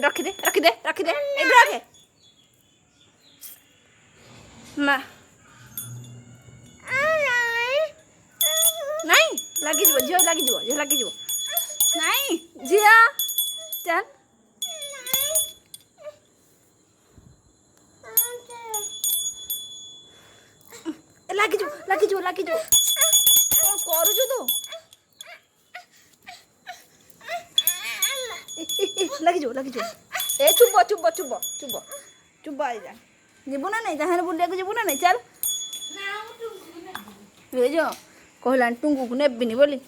रखिदे रखिदे रखिदे ए रखे ना नहीं लगी जीव झील लगी जीव नहीं झिया चल लगी जीव कौन करू तू लगी जीव ए चुप चुप चुप चुप चुप आई जा जीवु ना नहीं जहाँ बुलिया जीवु ना नहीं चल ये जो कहला टुंगु को नेबिनी बोली